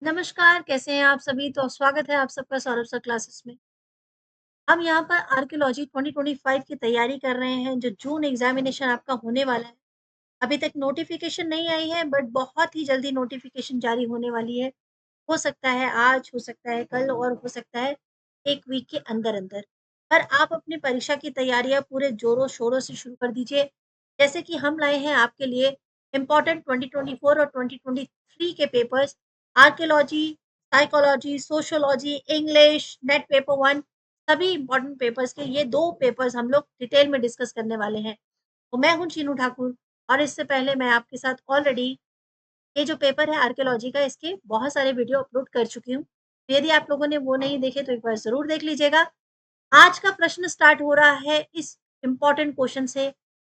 नमस्कार, कैसे हैं आप सभी? तो स्वागत है आप सबका सौरभ सर क्लासेस में। हम यहाँ पर आर्कियोलॉजी 2025 की तैयारी कर रहे हैं, जो जून एग्ज़ामिनेशन आपका होने वाला है। अभी तक नोटिफ़िकेशन नहीं आई है, बट बहुत ही जल्दी नोटिफ़िकेशन जारी होने वाली है। हो सकता है आज, हो सकता है कल और हो सकता है 1 वीक के अंदर-अंदर। पर आप अपनी परीक्षा की तैयारियाँ पूरे ज़ोरों-शोरों से शुरू कर दीजिए। जैसे कि हम लाए हैं आपके लिए इम्पोर्टेंट 2024 और 2023 के papers archaeology, psychology, sociology, English, net paper 1 सभी इम्पोर्टेंट पेपर्स के ये 2 पेपर्स हम लोग डिटेल में डिस्कस करने वाले हैं। तो मैं हूँ चीनू ठाकुर और इससे पहले मैं आपके साथ ऑलरेडी ये जो पेपर है आर्कियोलॉजी का इसके बहुत सारे वीडियो अपलोड कर चुकी हूँ। तो यदि आप लोगों ने वो नहीं देखे तो एक बार ज़रूर देख लीजिएगा। आज का प्रश्न स्टार्ट हो रहा है इस इम्पोर्टेंट क्वेश्चन से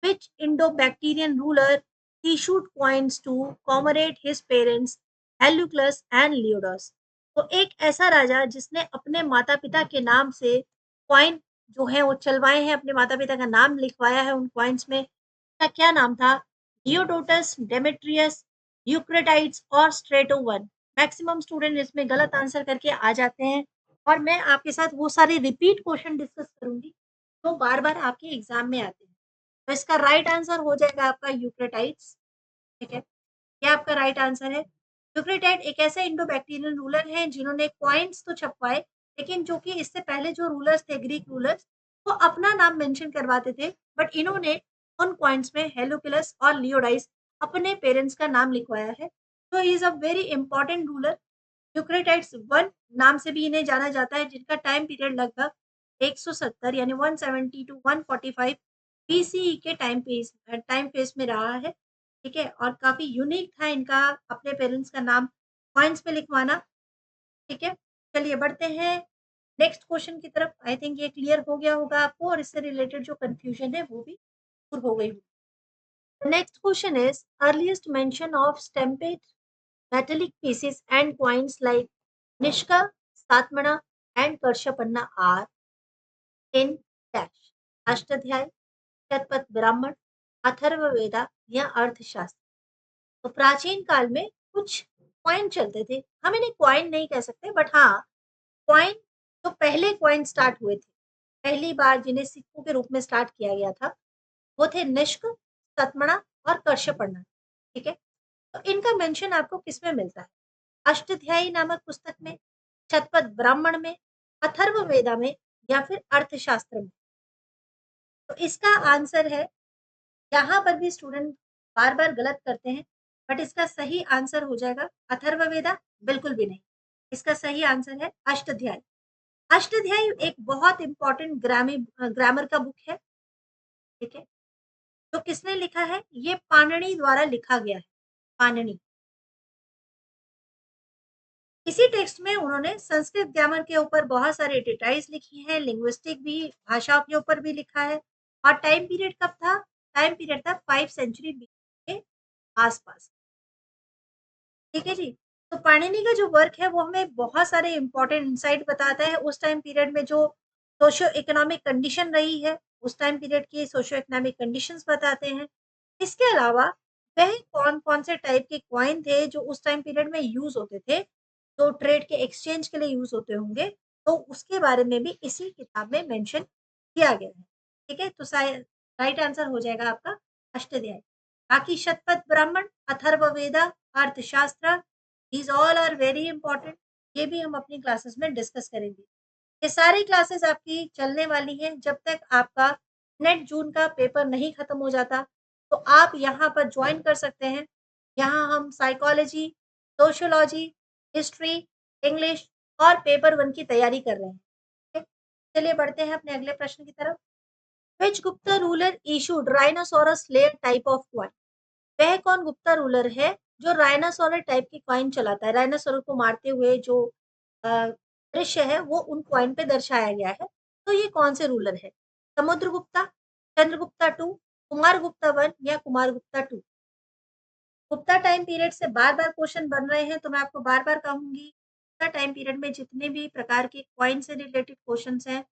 which Indo Bactrian ruler issued coins to commemorate his parents Heliocles and Laodice. तो एक ऐसा राजा जिसने अपने माता-पिता के नाम से कॉइन जो है वो चलवाए हैं, अपने माता-पिता का नाम लिखवाया है उन कॉइन्स में। का क्या नाम था? डियोडोटस, डेमेट्रियस, यूक्रेटाइड्स और स्ट्रेटो वन। मैक्सिमम स्टूडेंट इसमें गलत आंसर करके आ जाते हैं और मैं आपके साथ वो सारे रिपीट क्वेश्चन डिस्कस करूंगी जो बार बार आपके एग्जाम में आते हैं। तो इसका राइट आंसर हो जाएगा आपका यूक्रेटाइड्स। ठीक है, ये आपका राइट आंसर है। यूक्रेटाइड एक ऐसे इंडो बैक्टीरियन रूलर हैं जिन्होंने कॉइन्स तो छपवाए, लेकिन जो कि इससे पहले जो रूलर्स थे ग्रीक रूलर्स, वो अपना नाम मेंशन करवाते थे, बट इन्होंने उन कॉइन्स में हेलोकिलस और लियोडाइस अपने पेरेंट्स का नाम लिखवाया है। तो he is a very important ruler. Eucratides one नाम से भी इन्हें जाना जाता है, जिनका टाइम पीरियड लगभग 170 यानी 170 टू 145 बीसीई के टाइम फेज में रहा है। ठीक है, और काफी यूनिक था इनका अपने पेरेंट्स का नाम कॉइन्स पे लिखवाना। ठीक है, चलिए बढ़ते हैं नेक्स्ट क्वेश्चन की तरफ। आई थिंक ये क्लियर हो गया होगा आपको और इससे रिलेटेड जो कंफ्यूजन है वो भी दूर हो गई। Next question is earliest mention of stampede metallic pieces and coins like Nishka, Satmana and Karshapanna are in dash Ashtadhyayi, Shatapatha Brahmana, Atharvaveda या अर्थशास्त्र। तो प्राचीन काल में कुछ कॉइन चलते थे, हम इन्हें कॉइन नहीं कह सकते, बट हाँ कॉइन जो पहले कॉइन स्टार्ट हुए थे, पहली बार जिन्हें सिक्कों के रूप में स्टार्ट किया गया था वो थे निष्क, सतमणा और कर्षपण्णा। ठीक है, तो इनका मेंशन आपको किसमें मिलता है? अष्टध्यायी नामक पुस्तक में, शतपथ ब्राह्मण में, अथर्ववेदा में या फिर अर्थशास्त्र में। तो इसका आंसर है, यहाँ पर भी स्टूडेंट बार-बार गलत करते हैं, बट इसका सही आंसर हो जाएगा अथर्ववेदा, बिल्कुल भी नहीं। इसका सही आंसर है अष्टध्यायी। अष्टध्यायी एक बहुत इंपॉर्टेंट ग्रामर का बुक है। ठीक है, तो किसने लिखा है? ये पाणिनि द्वारा लिखा गया है, पाणिनि। इसी टेक्स्ट में उन्होंने संस्कृत ग्रामर के ऊपर बहुत सारे ट्रीटाइज लिखी हैं, लिंग्विस्टिक भी, भाषा के ऊपर भी लिखा है। और टाइम पीरियड कब था? टाइम पीरियड था 5 सेंचुरी बीसी के आसपास। ठीक है जी। तो पाणिनि का जो वर्क है वो हमें बहुत सारे इंपॉर्टेंट इंसाइट बताता है उस टाइम पीरियड में जो सोशियो इकोनॉमिक कंडीशन रही है, उस टाइम पीरियड की सोशियो इकोनॉमिक कंडीशंस बताते हैं। इसके अलावा वह कौन-कौन से टाइप के कॉइन थे जो उस टाइम पीरियड में यूज़ होते थे, जो ट्रेड के एक्सचेंज के लिए यूज़ होते होंगे, तो उसके बारे में भी इसी किताब में मेंशन किया गया है। ठीक है, तो राइट आंसर हो जाएगा आपका अष्टध्यायी। बाकी Shatapatha Brahmana, Atharvaveda, Arthashastra, these all are very important. ये भी हम अपनी क्लासेस में डिस्कस करेंगे। ये सारी क्लासेस आपकी चलने वाली हैं जब तक आपका नेट जून का पेपर नहीं खत्म हो जाता। तो आप यहाँ पर ज्वाइन कर सकते हैं। यहाँ हम साइकोलॉजी, सोशियोलॉजी, हिस्ट्री, इंग्लिश और पेपर वन की तैयारी कर रहे हैं। ठीक है? चलिए बढ़ते हैं अपने अगले प्रश्न की तरफ। विच Gupta ruler issued rhinoceros slayer type of coin? वह कौन गुप्ता रूलर है जो राइनासोरस टाइप की कॉइन चलाता है? राइनासोरस को मारते हुए जो दृश्य है वो उन कॉइन पे दर्शाया गया है। तो ये कौन से रूलर है? समुद्रगुप्ता, चंद्रगुप्ता टू, कुमार गुप्ता वन या Kumar Gupta two? Gupta time period से बार-बार क्वेश्चन बन रहे हैं, तो मैं आपको बार-बार कहूँगी, गुप्ता टाइम पीरियड में जितने भी प्रकार के कॉइन से रिलेटेड क्वेश्चन्स हैं,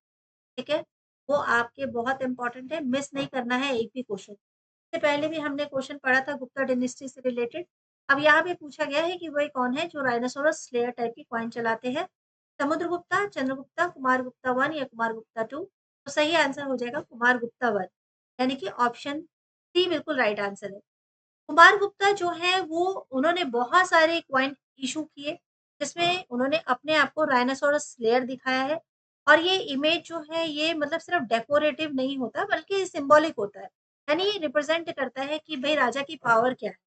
ठीक है? वो आपके बहुत इम्पोर्टेंट है, मिस नहीं करना है एक भी क्वेश्चन। इससे पहले भी हमने क्वेश्चन पढ़ा था गुप्ता डायनेस्टी से रिलेटेड, अब यहाँ पे पूछा गया है कि वही कौन है जो राइनोसोरस स्लेयर टाइप की कॉइन चलाते हैं? समुद्रगुप्ता, चंद्रगुप्ता, कुमारगुप्ता 1 या कुमारगुप्ता 2? तो सही आंसर हो जाएगा कुमारगुप्ता 1, यानी कि ऑप्शन सी बिल्कुल राइट आंसर है। कुमार गुप्ता जो है वो उन्होंने बहुत सारे कॉइन इश्यू किए, जिसमें उन्होंने अपने आप को राइनोसोरस स्लेयर दिखाया है और ये इमेज जो है ये मतलब सिर्फ डेकोरेटिव नहीं होता बल्कि सिंबॉलिक होता है। यानी ये रिप्रेजेंट करता है कि भई राजा की पावर क्या है।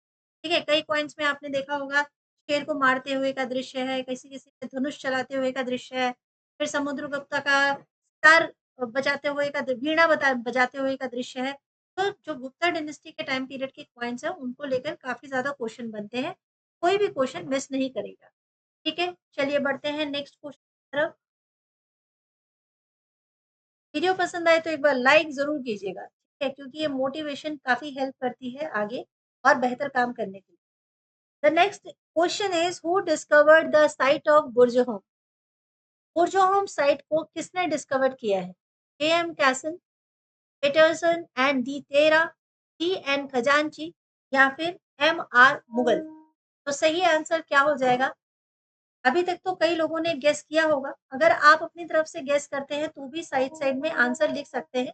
ठीक है? कई कॉइन्स में आपने देखा होगा शेर को मारते हुए का दृश्य है, किसी-किसी में धनुष चलाते हुए का दृश्य है, फिर समुद्रगुप्ता का सितार बजाते हुए का वीणा बजाते हुए का दृश्य है। तो जो गुप्ता डायनेस्टी के टाइम पीरियड के कॉइन्स हैं, उनको लेकर काफ़ी ज़्यादा क्वेश्चन बनते हैं। कोई भी क्वेश्चन मिस नहीं करेगा। ठीक है? चलिए बढ़ते हैं नेक्स्ट क्वेश्चन की तरफ। वीडियो पसंद आए तो एक बार लाइक ज़रूर कीजिएगा, ठीक है? क्योंकि ये मोटिवेशन काफ़ी हेल्प करती है आगे और बेहतर काम करने के लिए। The next question is who discovered the site of Burzahom? Burzahom site को किसने डिस्कवर किया है? A M. Castle, Paterson and D Terra, T N. Khazanchi या फिर एम.आर. मुगल? तो सही आंसर क्या हो जाएगा? अभी तक तो कई लोगों ने गेस किया होगा। अगर आप अपनी तरफ से गेस करते हैं तो भी साइड साइड में आंसर लिख सकते हैं।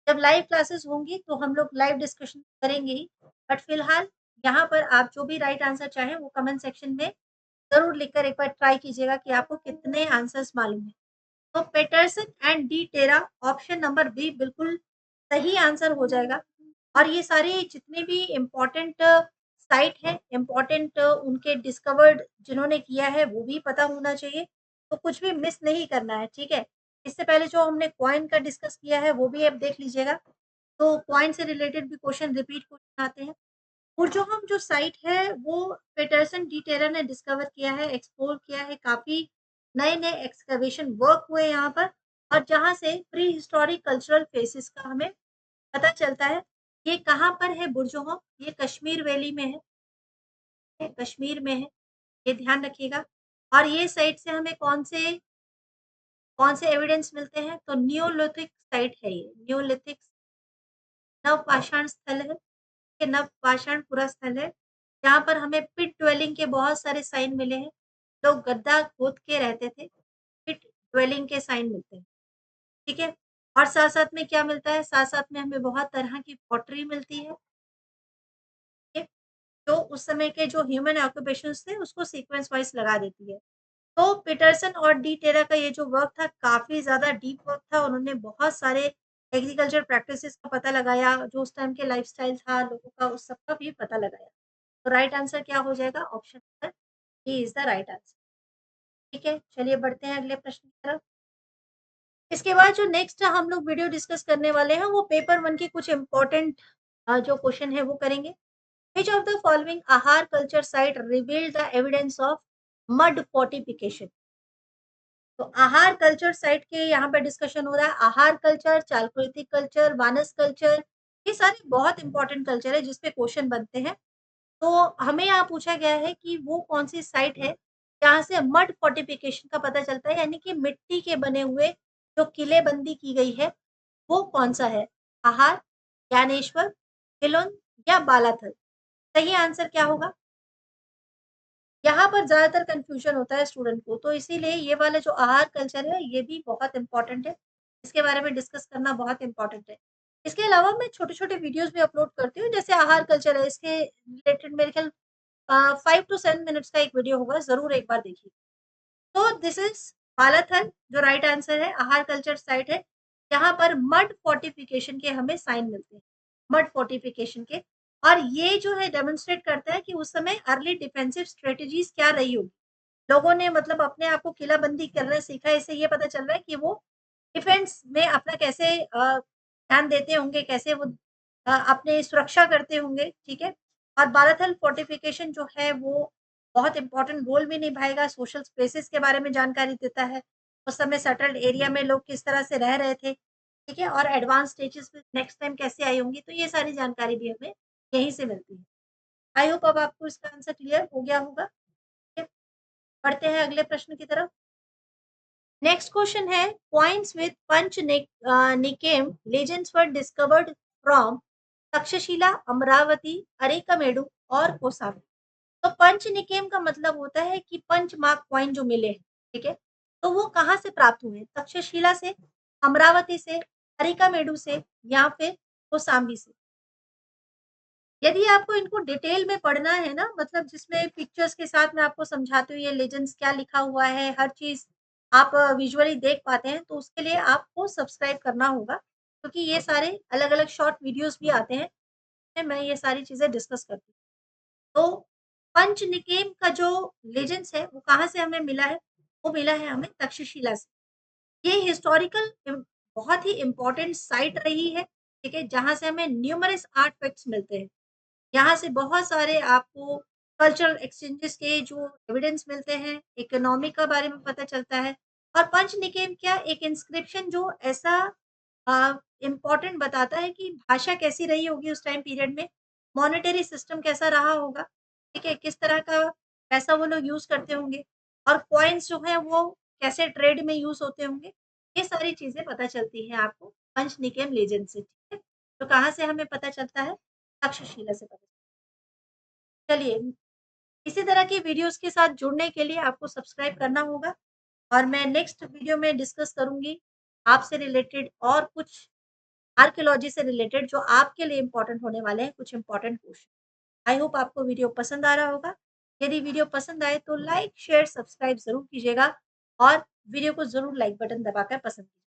जब लाइव क्लासेस होंगी तो हम लोग लाइव डिस्कशन करेंगे ही। बट फिलहाल यहाँ पर आप जो भी राइट आंसर चाहें वो कमेंट सेक्शन में ज़रूर लिखकर एक बार ट्राई कीजिएगा कि आपको कितने आंसर्स मालूम हैं। तो Paterson and D Terra option number B बिल्कुल सही आंसर हो जाएगा। और ये सारे जितने भी इम्पोर्टेंट साइट हैं, इम्पोर्टेंट उनके डिस्कवर्ड जिन्होंने किया है वो भी पता होना चाहिए, तो कुछ भी मिस नहीं करना है, ठीक है? इससे पहले जो हमने कॉइन का डिस्कस किया है वो भी आप देख लीजिएगा, तो कॉइन से रिलेटेड भी क्वेश्चन रिपीट क्वेश्चन आते हैं। बुर्जोहम जो साइट है वो पीटरसन डी टेलर ने डिस्कवर किया है, एक्सप्लोर किया है, काफ़ी नए-नए एक्सकवेशन वर्क हुए यहाँ पर और जहाँ से प्री हिस्टोरिक कल्चरल फेसिस का हमें पता चलता है। ये कहाँ पर है बुर्जोहम? ये कश्मीर वैली में है, कश्मीर में है, ये ध्यान रखिएगा। और ये साइट से हमें कौन से एविडेंस मिलते हैं? तो नियोलिथिक साइट है ये, नियोलिथिक नवपाषाण स्थल है। के नवपाषाण पूरा स्थल है, जहाँ पर हमें पिट ड्वेलिंग के बहुत सारे साइन मिले हैं। लोग गड्ढा खोद के रहते थे, पिट ड्वेलिंग के साइन मिलते हैं, ठीक है? और साथ-साथ में क्या मिलता है? साथ-साथ में हमें बहुत तरह की पॉटरी मिलती है, ठीक है? जो उस समय के जो ह्यूमन ऑक्यूपेशंस थे, उसको सीक्वेंस वाइज़ लगा देती है। तो पीटरसन और डी टेरा का ये जो वर्क था, काफ़ी ज़्यादा डीप वर्क था। उन्होंने बहुत सारे एग्रीकल्चर प्रैक्टिसेज़ का पता लगाया, जो उस टाइम के लाइफ़स्टाइल था लोगों का, उस सब का भी पता लगाया। तो राइट आंसर क्या हो जाएगा? Option number D is the right answer. ठीक है, चलिए बढ़ते हैं अगले प्रश्न की तरफ। इसके बाद जो नेक्स्ट हम लोग वीडियो डिस्कस करने वाले हैं, वो पेपर 1 के कुछ इम्पोर्टेंट जो क्वेश्चन है वो करेंगे। व्हिच ऑफ द फॉलोइंग आहार culture site revealed the evidence of mud fortification? तो आहार कल्चर साइट के यहाँ पे डिस्कशन हो रहा है। आहार कल्चर, चालकोलिथिक कल्चर, वानस कल्चर, ये सारे बहुत इंपॉर्टेंट कल्चर है जिस पे क्वेश्चन बनते हैं। तो हमें यहाँ पूछा गया है कि वो कौन-सी साइट है, जहाँ से मड फोर्टिफिकेशन का पता चलता है, यानी कि मिट्टी के बने हुए जो किलेबंदी की गई है, वो कौन-सा है? आहार, ज्ञानेश्वर, किलोन या बालाथल? सही आंसर क्या होगा? यहाँ पर ज़्यादातर कन्फ्यूज़न होता है स्टूडेंट को, तो इसीलिए ये वाला जो आहार कल्चर है, ये भी बहुत इम्पोर्टेंट है। इसके बारे में डिस्कस करना बहुत इम्पोर्टेंट है। इसके अलावा मैं छोटे-छोटे वीडियोज़ भी अपलोड करती हूँ, जैसे आहार कल्चर है, इसके रिलेटेड मेरे ख्याल 5 टू 7 मिनट्स का एक वीडियो होगा, ज़रूर एक बार देखिए। तो दिस इज़ बालाथल जो राइट आंसर है, आहार कल्चर साइट है, जहाँ पर मड फोर्टिफिकेशन के हमें साइन मिलते हैं, मड फोर्टिफिकेशन के। और ये जो है डेमोंस्ट्रेट करता है कि उस समय अर्ली डिफेंसिव स्ट्रैटेजीज़ क्या रही होगी। लोगों ने मतलब अपने आप को किलाबंदी करना सीखा है, इससे ये पता चल रहा है कि वो डिफेंस में अपना कैसे ध्यान देते होंगे, कैसे वो अपनी सुरक्षा करते होंगे, ठीक है? और बालाथल फोर्टिफिकेशन जो है वो बहुत इम्पोर्टेंट रोल भी निभाएगा, सोशल स्पेसेस के बारे में जानकारी देता है। उस समय सेटल्ड एरिया में लोग किस तरह से रह रहे थे, ठीक है? और एडवांस स्टेजेस में नेक्स्ट टाइम कैसे आई होंगी, तो ये सारी जानकारी भी हमें यहीं से मिलती है। आई होप अब आपको इसका आंसर क्लियर हो गया होगा। ठीक है, बढ़ते हैं अगले प्रश्न की तरफ। नेक्स्ट क्वेश्चन है कॉइन्स विद पंच निकेम legends were discovered from Taxila, Amaravati, Arikamedu और कोसावी। तो पंचनिकेम का मतलब होता है कि पंचमार्क कॉइन जो मिले हैं, ठीक है? तो वो कहाँ से प्राप्त हुए? तक्षशिला से, अमरावती से, अरिकामेडु से या फिर कौशाम्बी से। यदि आपको इनको डिटेल में पढ़ना है ना, मतलब जिसमें पिक्चर्स के साथ मैं आपको समझाती हूँ ये लेजेंड्स क्या लिखा हुआ है, हर चीज़ आप विजुअली देख पाते हैं, तो उसके लिए आपको सब्सक्राइब करना होगा, क्योंकि ये सारे अलग-अलग शॉर्ट वीडियोज़ भी आते हैं, जिसमें मैं ये सारी चीज़ें डिस्कस करती हूँ। तो पंचनिकेम का जो लेजेंड्स है, वो कहाँ से हमें मिला है? वो मिला है हमें तक्षशिला से। ये हिस्टोरिकल बहुत ही इम्पोर्टेंट साइट रही है, ठीक है? जहाँ से हमें न्यूमरस आर्टिफैक्ट्स मिलते हैं। यहाँ से बहुत सारे आपको कल्चरल एक्सचेंजेस के जो एविडेंस मिलते हैं, इकोनॉमी का बारे में पता चलता है और पंचनिकेम क्या एक इंस्क्रिप्शन जो ऐसा इम्पोर्टेंट बताता है कि भाषा कैसी रही होगी उस टाइम पीरियड में, मॉनेटरी सिस्टम कैसा रहा होगा, ठीक है? किस तरह का पैसा वो लोग यूज़ करते होंगे और कॉइन्स जो हैं वो कैसे ट्रेड में यूज़ होते होंगे, ये सारी चीज़ें पता चलती हैं आपको पंचनिकेम लेजेंड से, ठीक है? तो कहाँ से हमें पता चलता है? तक्षशिला से पता चलिए, इसी तरह की वीडियोज़ के साथ जुड़ने के लिए आपको सब्सक्राइब करना होगा और मैं नेक्स्ट वीडियो में डिस्कस करूँगी आपसे रिलेटेड और कुछ आर्कियोलॉजी से रिलेटेड जो आपके लिए इम्पोर्टेंट होने वाले हैं, कुछ इम्पोर्टेंट क्वेश्चन। आई होप आपको वीडियो पसंद आ रहा होगा। यदि वीडियो पसंद आए तो लाइक, शेयर, सब्सक्राइब ज़रूर कीजिएगा और वीडियो को ज़रूर लाइक बटन दबाकर पसंद कीजिए।